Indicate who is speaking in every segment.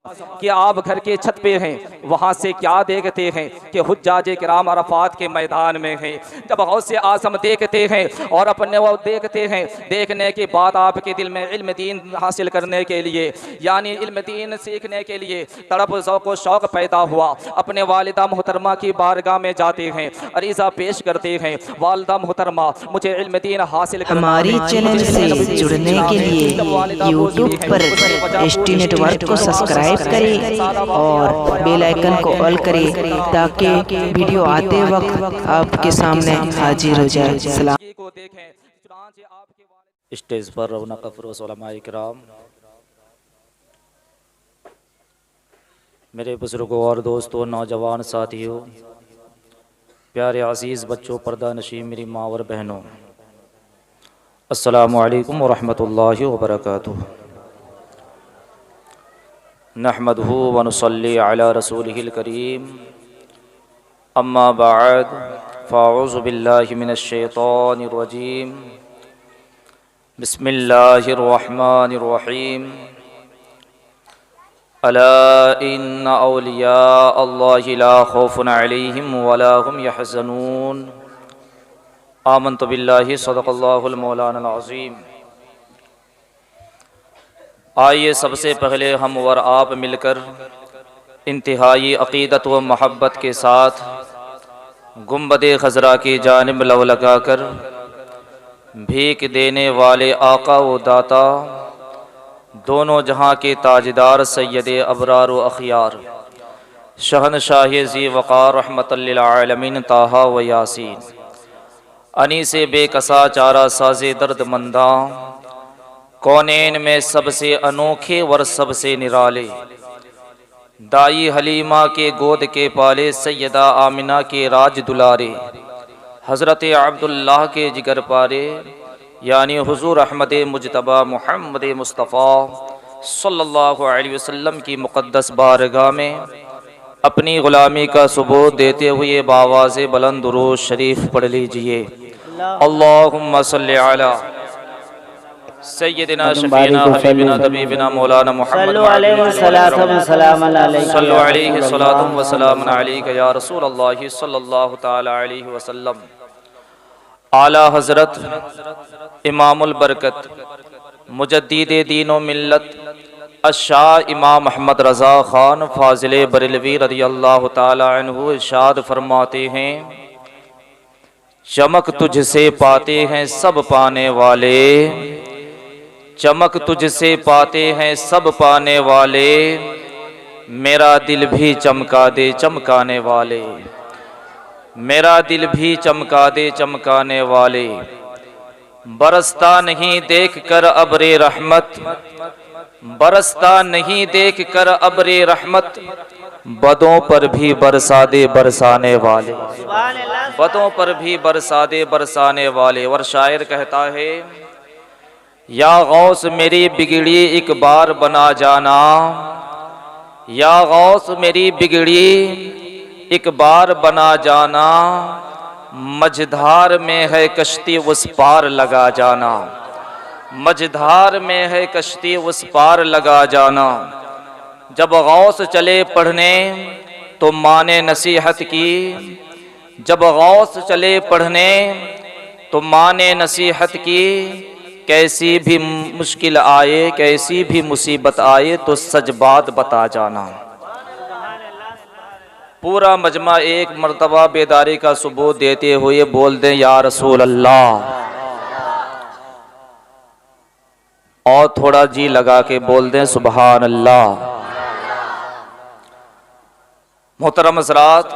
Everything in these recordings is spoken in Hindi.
Speaker 1: कि आप घर के छत पे हैं, वहाँ से क्या देखते हैं कि हुज्जाज किराम अरफात के मैदान में हैं। जब गौसे आज़म देखते हैं और अपने वो देखते हैं, देखने के बाद आपके दिल में इल्म दीन हासिल करने के लिए, यानी इल्म दीन सीखने के लिए तड़प ज़ौक़ व शौक़ पैदा हुआ। अपने वालिदा मोहतरमा की बारगाह में जाते हैं, अरीज़ा पेश करते हैं, वालिदा मोहतरमा मुझे इल्म दीन हासिल
Speaker 2: हमारी चैनल से जुड़ने के लिए यूट्यूब पर एसटी नेटवर्क को सब्सक्राइब करें और बेल आइकन को ऑल करें ताकि वीडियो आते वक्त आपके सामने हाजिर हो जाए। सलाम।
Speaker 3: स्टेज पर रौनक अफरोज़ उलमा इकराम, मेरे बुजुर्गों और दोस्तों, नौजवान साथियों, प्यारे अज़ीज़ बच्चों, पर्दा नशीं मेरी माँ और बहनों, अस्सलामु अलैकुम वरहमतुल्लाहि वबरकातुहू। नहमदुहु व नुसल्ली अला रसूलिहिल करीम, अम्मा बअद, फ़अऊज़ु बिल्लाहि मिनश शैतानिर रजीम, बिस्मिल्लाहिर रहमानिर रहीम। अला इन्ना औलिया अल्लाहि ला खौफुन अलैहिम वला हुम यहज़नून। आमन्तु बिल्लाहि सदक़ल्लाहुल मौलानाल अज़ीम। आइए सबसे पहले हम और आप मिलकर इंतहाई अक़ीदत व महब्बत के साथ गुंबद खज़रा की जानिब लव लगाकर भीख देने वाले आका व दाता, दोनों जहाँ के ताजदार सैयद अबरार व अख़ियार शहनशाह ज़ी वक़ार रहमतल लिल आलमीन ताहा व यासीन, अनी से बेकसा चारा साज़े दर्द मंदा, कौनैन में सबसे अनोखे वर सबसे निराले, दाई हलीमा के गोद के पाले, सैयदा आमिना के राज दुलारे, हज़रत अब्दुल्लाह के जिगर पारे, यानी हुज़ूर अहमद मुजतबा मुहम्मद मुस्तफ़ा सल्लल्लाहु अलैहि वसल्लम की मुक़द्दस बारगाह में अपनी ग़ुलामी का सबूत देते हुए बावाज़े बुलंद दुरूद शरीफ पढ़ लीजिए। अल्लाहुम्मा सल्लि अला सय्यदिना शफीना हबीबिना तबीबिना मौलाना मुहम्मद सल्लल्लाहु अलैहि सलातु व सलाम अलैका या रसूल अल्लाह सल्लल्लाहु तआला अलैहि वसल्लम। आला हज़रत इमामुल बरकत मुजद्दिद दीन व मिल्लत अशाह इमाम अहमद रज़ा ख़ान फ़ाज़िल बरेलवी रज़ियल्लाहु तआला अन्हु इरशाद फरमाते हैं, चमक तुझसे पाते हैं सब पाने वाले, चमक तुझसे पाते हैं सब पाने वाले, मेरा दिल भी चमका दे चमकाने वाले, मेरा दिल भी चमका दे चमकाने वाले। बरसता नहीं देख कर अब्रे रहमत, बरसता नहीं देख कर अब्रे रहमत, बदों पर भी बरसा दे बरसाने वाले, बदों पर भी बरसा दे बरसाने वाले। और शायर कहता है, या गौस मेरी बिगड़ी एक बार बना जाना, या गौस मेरी बिगड़ी एक बार बना जाना, मझधार में है कश्ती उस पार लगा जाना, मझधार में है कश्ती उस पार लगा जाना। जब गौस चले पढ़ने तो माने नसीहत की, जब गौस चले पढ़ने तो माने नसीहत की, कैसी भी मुश्किल आए कैसी भी मुसीबत आए तो सच बात बता जाना। पूरा मजमा एक मर्तबा बेदारी का सबूत देते हुए बोल दें या रसूल अल्लाह, और थोड़ा जी लगा के बोल दें सुबहान अल्लाह। मोहतरम हज़रात,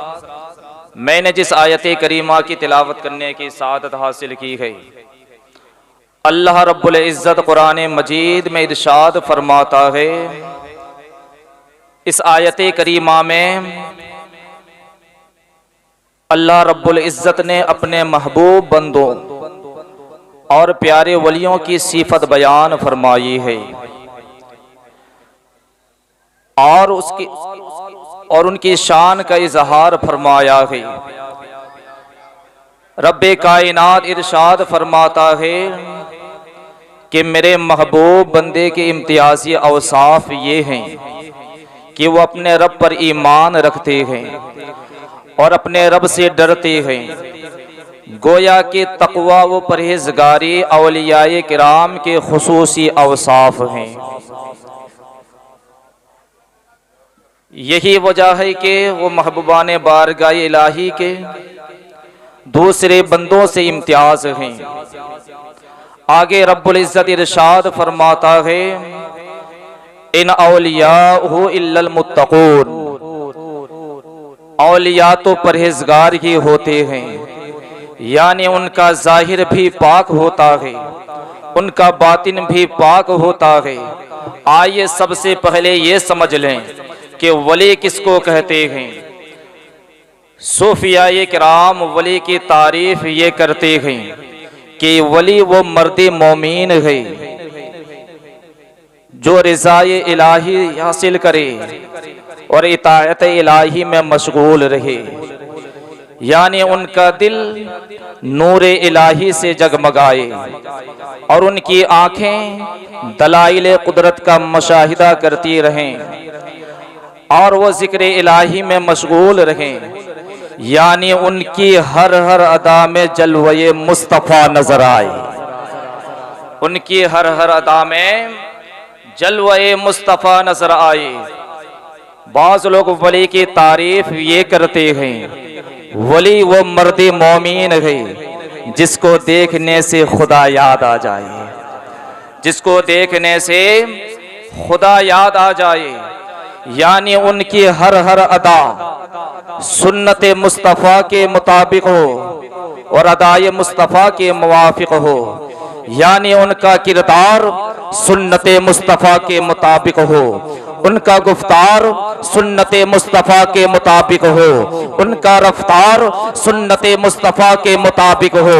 Speaker 3: मैंने जिस आयत करीमा की तिलावत करने की सादत हासिल की है, अल्लाह रब्बुल इज़्ज़त कुरान मजीद में इरशाद फरमाता है, इस आयत करीमा में अल्लाह रब्बुल इज़्ज़त ने अपने महबूब बंदों और प्यारे वलियों की सिफत बयान फरमाई है और उनकी शान का इजहार फरमाया है। रब्बे कायनात इरशाद फरमाता है कि मेरे महबूब बंदे के इम्तियाजी अवसाफ ये हैं कि वो अपने रब पर ईमान रखते हैं और अपने रब से डरते हैं। गोया कि तक़वा व परहेज़गारी औलियाए किराम के खुसूसी अवसाफ हैं। यही वजह है कि वो महबूबान बारगाह इलाही के दूसरे बंदों से इम्तियाज हैं। आगे रब्बुल इज़्ज़त इरशाद फरमाता है, इन औलियाहु इल्लल मुत्तक़ून, औलिया तो परहेजगार ही होते हैं, यानी उनका जाहिर भी पाक होता है, उनका बातिन भी पाक होता है। आइए सबसे पहले ये समझ लें कि वली किसको कहते हैं। सूफियाए किराम वली की तारीफ ये करते हैं कि वली वो मर्द मोमीन है जो रिज़ाए इलाही हासिल करे और इताअत इलाही में मशगूल रहे, यानी उनका दिल नूर इलाही से जगमगाए और उनकी आंखें दलाइल कुदरत का मुशाहिदा करती रहें और वो जिक्र इलाही में मशगूल रहें, यानी उनकी हर हर अदा में जलवे मुस्तफ़ा नजर आए, उनकी हर हर अदा में जलवे मुस्तफ़ा नजर आए। बाज़ लोग वली की तारीफ ये करते हैं, वली वो मर्द मोमीन है जिसको देखने से खुदा याद आ जाए, जिसको देखने से खुदा याद आ जाए, यानी उनकी हर हर अदा सुन्नत मुस्तफ़ा के मुताबिक हो और अदाए मुस्तफ़ा के मुवाफिक हो, यानी उनका किरदार सुन्नत मुस्तफ़ा के मुताबिक हो, उनका गुफ्तार सुन्नत मुस्तफ़ा के मुताबिक हो, उनका रफ्तार सुन्नत मुस्तफ़ा के मुताबिक हो,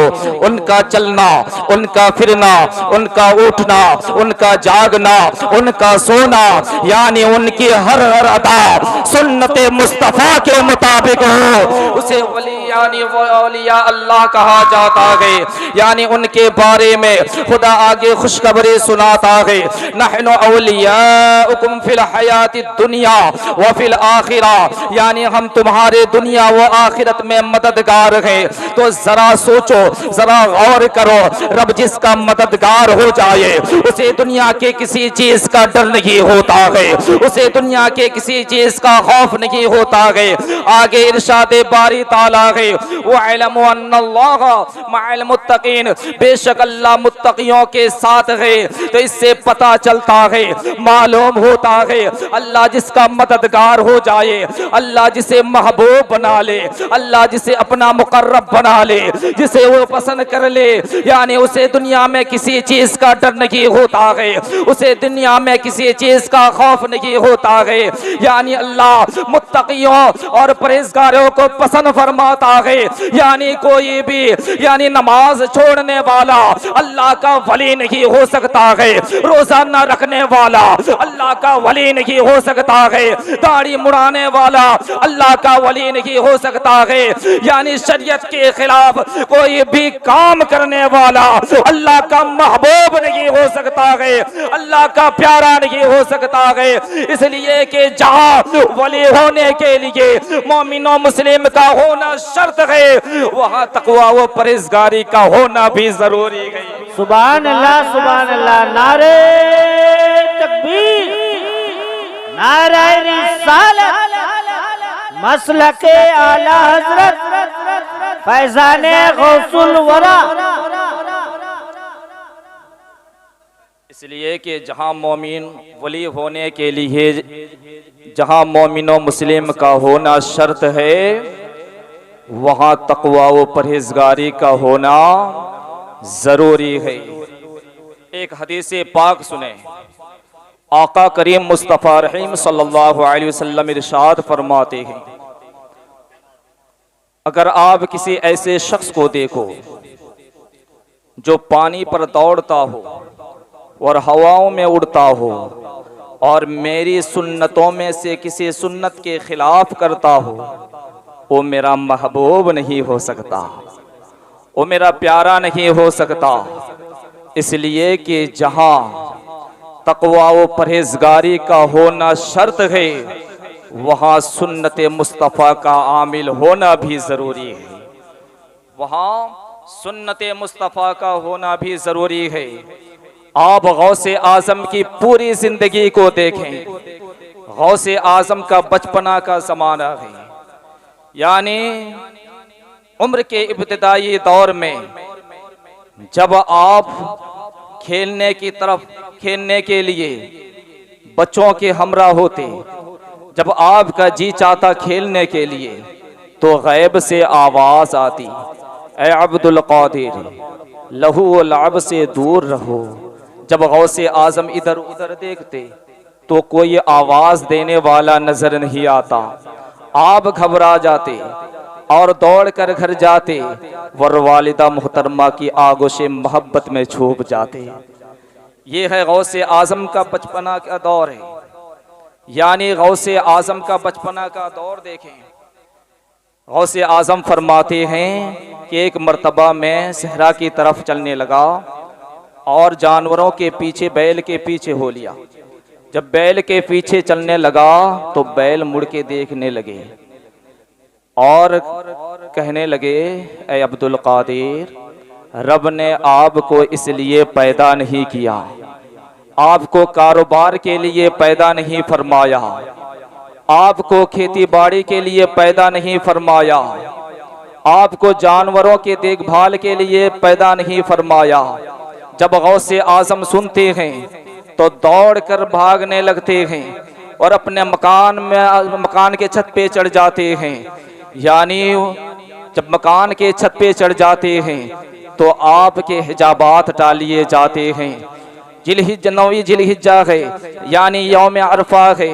Speaker 3: उनका चलना, उनका फिरना, उनका उठना, उनका जागना, उनका सोना, यानी उनकी हर हर अदा सुन्नत मुस्तफ़ा के मुताबिक हो, उसे वली यानी वो औलिया अल्लाह कहा जाता है। यानी उनके बारे में खुदा आगे खुशखबरी सुनाता है, नहनु औलियाउकुम फिल हयाति दुनिया व फिल आखिरा, यानी हम तुम्हारे दुनिया व आखिरत में मददगार हैं। तो जरा सोचो, जरा गौर करो, रब जिसका मददगार हो जाए उसे दुनिया के किसी चीज का डर नहीं होता है, उसे दुनिया के किसी चीज का खौफ नहीं होता है। आगे इरशाद बारी ताला है, वअलमु अन्नल्लाह मअल मुत्तकीन, बेशक अल्लाह मुत्तकियों के साथ है। तो इससे पता चलता है, मालूम होता है, अल्लाह जिसका मददगार हो जाए, अल्लाह जिसे महबूब बना ले, अल्लाह जिसे अपना मुकर्रब बना ले, जिसे वो पसंद कर ले, यानी उसे दुनिया में किसी चीज का डर नहीं होता है, उसे दुनिया में किसी चीज का खौफ नहीं होता है। यानी अल्लाह मुत्तकियों और परहेजगारों को पसंद फरमाता है। यानी कोई भी यानी नमाज छोड़ने वाला अल्लाह का वली नहीं हो सकता है, रोजा न रखने वाला अल्लाह का वली नहीं हो सकता है, दाढ़ी मुड़ाने वाला अल्लाह का वली नहीं हो सकता है, यानी शरीयत के खिलाफ कोई भी काम करने वाला अल्लाह का महबूब नहीं हो सकता है, अल्लाह का प्यारा नहीं हो सकता है। इसलिए कि जहाँ वली होने के लिए मोमिनो मुस्लिम का होना शर्त है, वहाँ तकवा व परहेजगारी का होना भी जरूरी है।
Speaker 4: सुभान अल्लाह, सुभान अल्लाह, नारे तकबीर, नारे रिसालत, मसलके आला हजरत फैजाने गौसुल वरा।
Speaker 3: इसलिए कि जहाँ मोमिन वली होने के लिए जहाँ मोमिनो मुस्लिम का होना शर्त है, वहाँ तकवा व परहेजगारी का होना जरूरी है। एक हदीस पाक सुने, आका करीम मुस्तफ़ा रहीम सल्लल्लाहु अलैहि वसल्लम इरशाद फरमाते हैं, अगर आप किसी ऐसे शख्स को देखो जो पानी पर दौड़ता हो और हवाओं में उड़ता हो और मेरी सुन्नतों में से किसी सुन्नत के खिलाफ करता हो, वो मेरा महबूब नहीं हो सकता, वो मेरा प्यारा नहीं हो सकता। इसलिए कि जहाँ
Speaker 1: तकवा व परहेजगारी का होना शर्त है, वहाँ सुन्नत मुस्तफ़ा का आमिल होना भी ज़रूरी है। वहाँ सुन्नत मुस्तफ़ा का होना भी ज़रूरी है। आप गौसे आज़म की पूरी ज़िंदगी को देखें। गौसे आज़म का बचपना का ज़माना है, यानी उम्र के इब्तिदाई दौर में जब आप खेलने के लिए बच्चों के हमरा होते, जब आपका जी चाहता खेलने के लिए, तो गैब से आवाज़ आती, ए अब्दुल कादिर लहू व लाब से दूर रहो। जब गौसे आज़म इधर उधर देखते तो कोई आवाज़ देने वाला नज़र नहीं आता। आप घबरा जाते और दौड़ कर घर जाते, वर वालिदा मोहतरमा की आगोश मोहब्बत में छुप जाते। ये है गौसे आज़म का बचपना का दौर है, यानी गौसे आज़म का बचपना का दौर देखें। गौसे आज़म फरमाते हैं कि एक मर्तबा मैं सहरा की तरफ चलने लगा और जानवरों के पीछे, बैल के पीछे हो लिया। जब बैल के पीछे चलने लगा तो बैल मुड़ के देखने लगे और कहने लगे, ए अब्दुल कादिर, रब ने आपको इसलिए पैदा नहीं किया, आपको कारोबार के लिए पैदा नहीं फरमाया, आपको खेती बाड़ी के लिए पैदा नहीं फरमाया, आपको जानवरों के देखभाल के लिए पैदा नहीं फरमाया। जब गौसे आज़म सुनते हैं तो दौड़ कर भागने लगते हैं और अपने मकान के छत पे चढ़ जाते हैं। यानी जब मकान के छत पे चढ़ जाते हैं तो आपके हिजाबात टालिए जाते हैं। नौवीं जिलहिज्जा है, यानी यौम अरफा है।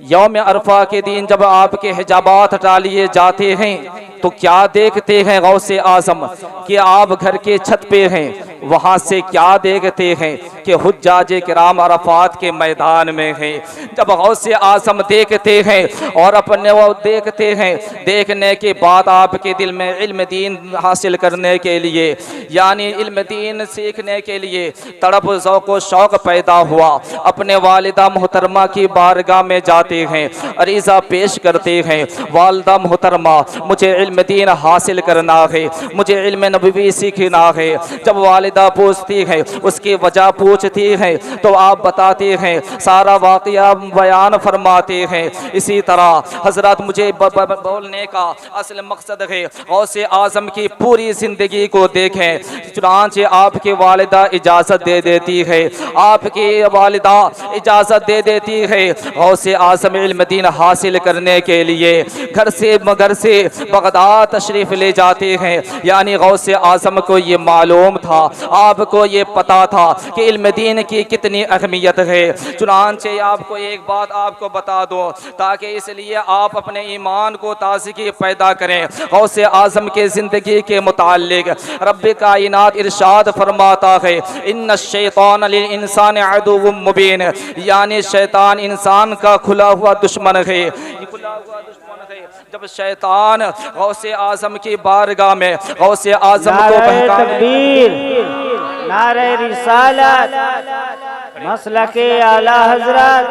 Speaker 1: यौम अरफा के दिन जब आपके हिजाबात टालिए जाते हैं तो क्या देखते हैं गौसे आज़म कि आप घर के छत पे हैं, वहाँ से क्या देखते हैं कि हुज्जाज किराम अरफात के मैदान में हैं। जब गौसे आज़म देखते हैं और अपने वो देखते हैं, देखने के बाद आपके दिल में इल्म दीन हासिल करने के लिए, यानी इल्म दीन सीखने के लिए तड़प ज़ौक़ व शौक़ पैदा हुआ। अपने वालिदा मोहतरमा की बारगाह में जाते हैं, अरीज़ा पेश करते हैं, वालिदा मोहतरमा मुझे इल्म दीन हासिल करना है, मुझे इल्म नबवी सीखना है। जब वालिदा पूछती है, उसकी वजह पूछती है, तो आप बताते हैं, सारा वाक़या बयान फरमाते हैं। इसी तरह हजरत मुझे बोलने का असल मकसद है गौसे आज़म की पूरी ज़िंदगी को देखें। चुनांचे आपकी वालिदा इजाज़त दे देती है, आपकी वालिदा इजाज़त दे देती है गौसे आज़म इल्म दीन हासिल करने के लिए घर से बगदाद तशरीफ़ ले जाते हैं। यानी गौसे आज़म को ये मालूम था, आपको ये पता था कि इल्म दीन की कितनी अहमियत है। चुनांचे आपको एक बात आपको बता दो, ताकि इसलिए आप अपने ईमान को ताज़गी पैदा करें। गौसे आज़म के ज़िंदगी के मुताल्लिक रब्बे कायनात इरशाद फरमाता है, इन्न शैतान लिल इंसान अदुव्वुम मुबीन, यानी शैतान इंसान का खुला हुआ दुश्मन है। जब शैतान गौसे आज़म की बारगाह में गौसे आज़म को
Speaker 4: तकबीर, नारे रिसालत, मसलके आला हज़रत